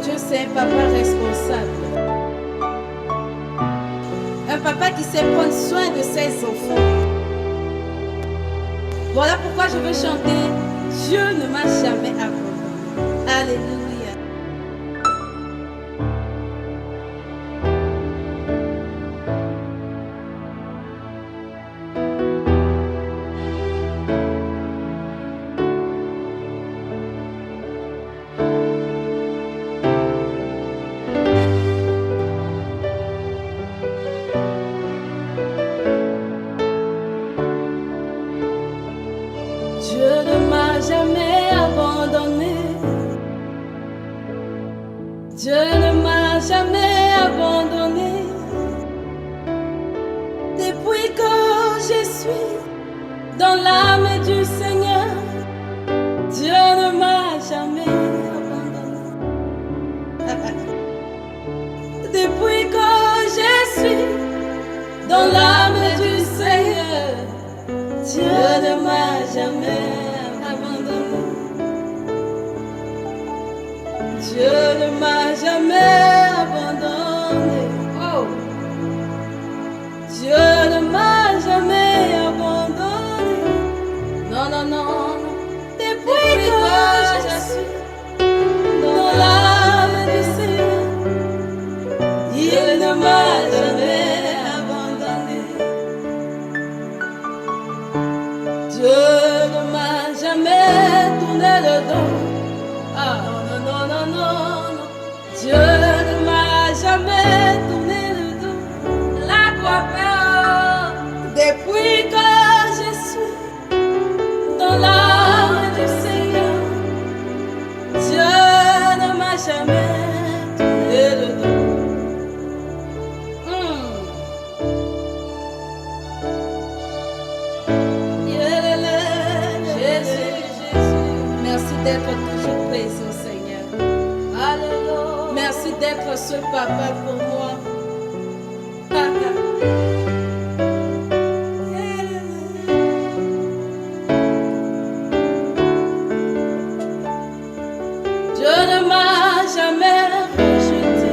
Dieu, c'est un papa responsable. Un papa qui sait prendre soin de ses enfants. Voilà pourquoi je veux chanter Dieu ne m'a jamais abandonné. Alléluia. Dieu ne m'a jamais abandonné. Dieu ne m'a jamais abandonné. Depuis que je suis dans l'âme du Seigneur, Dieu ne m'a jamais abandonné. Depuis que je suis dans l'âme du Seigneur, Dieu ne m'a jamais abandonné. Dieu ne m'a jamais abandonné. Oh. Dieu ne m'a jamais abandonné. Non, non, non. Depuis que je suis dans l'âme du Seigneur, il ne m'a jamais abandonné. Dieu ne m'a jamais tourné le dos. Ah non, non, non, non, non. Dieu ne m'a jamais tourné le dos. La croix depuis que je suis dans l'âme du Seigneur, Dieu ne m'a jamais tourné le dos. Merci d'être toujours présent, Seigneur. Alléluia. Merci d'être ce papa pour moi. Dieu ne m'a jamais rejeté.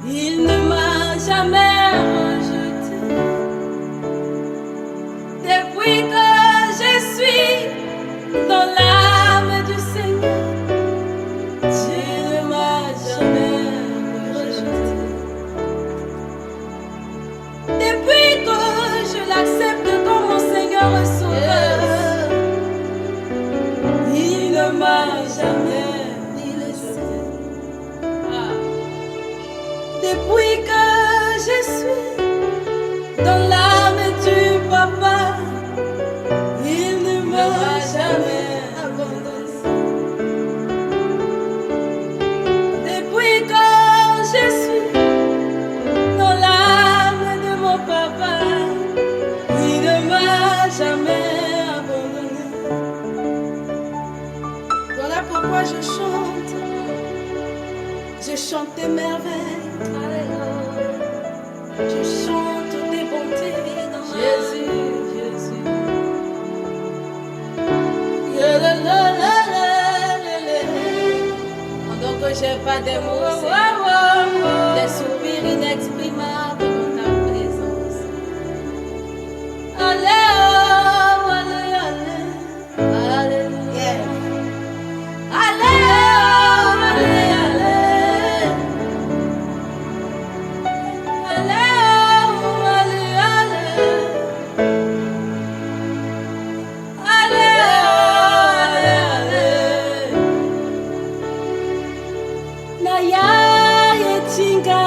Il ne m'a jamais rejeté. Depuis que je suis dans l'âme du Seigneur, Dieu ne m'a jamais rejeté. Depuis que je l'accepte comme mon Seigneur et Sauveur, il ne m'a jamais laissé. Depuis que je suis dans l'âme du Papa, il ne m'a jamais abandonné. Depuis que je suis dans l'âme de mon Papa, il ne m'a jamais abandonné. Voilà pourquoi je chante. Je chante tes merveilles. Je chante tes bontés dans Jésus, Jésus. Pendant que j'ai pas des mots, des soupirs inexprimables dans ta présence. Allez, oh, allez, allez, alléluia. Allez, oh, allez, allez. Allez, oh, allez, allez. Allez, oh, allez, allez. Naya, yetinga.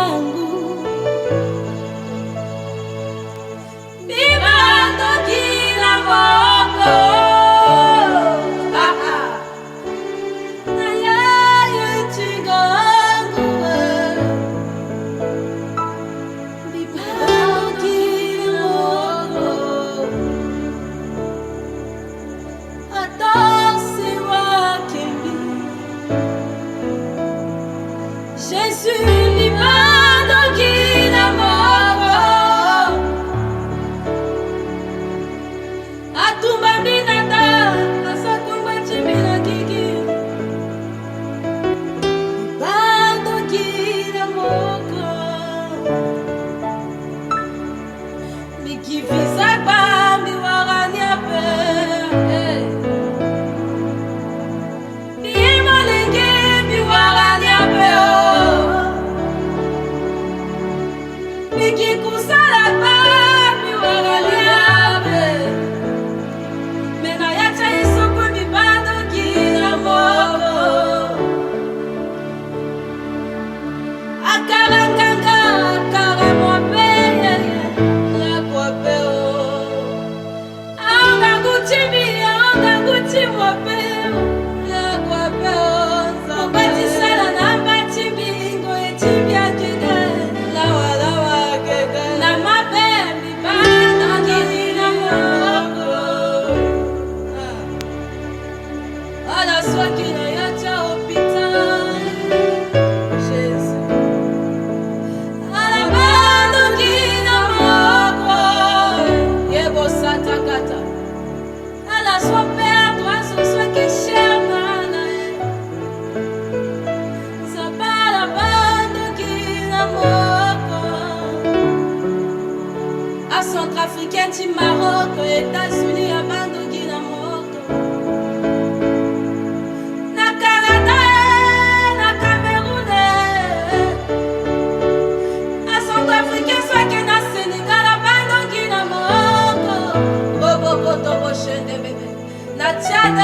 Na Tchad,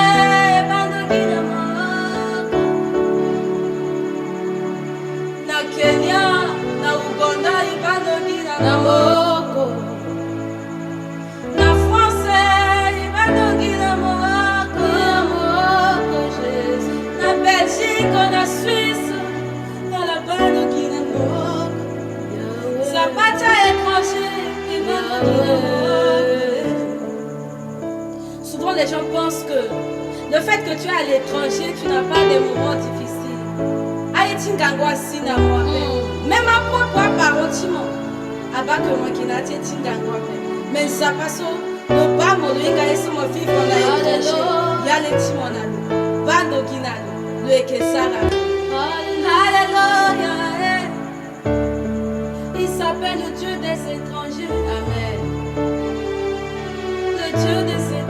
Bandokina Morocco. Na Kenya, na Uganda, Bandokina Morocco. Na France, Bandokina Morocco. Jésus. Na Belgique, na Suisse, dans la Bandokina Morocco. Zapata étranger, Bandokina Morocco. Souvent les gens pensent que le fait que tu es à l'étranger, tu n'as pas des moments difficiles. Haïti ngangwa sina moi. Même à propre parentiment. Aba que moi qui n'a été ngangwa. Mais ça passe le bas mon ringa et son fils on a étranger. Ya les timonalo. Bando ginalo. Le ekesara. Alléluia. Il s'appelle le Dieu des étrangers. Amen. Le Dieu des étrangers.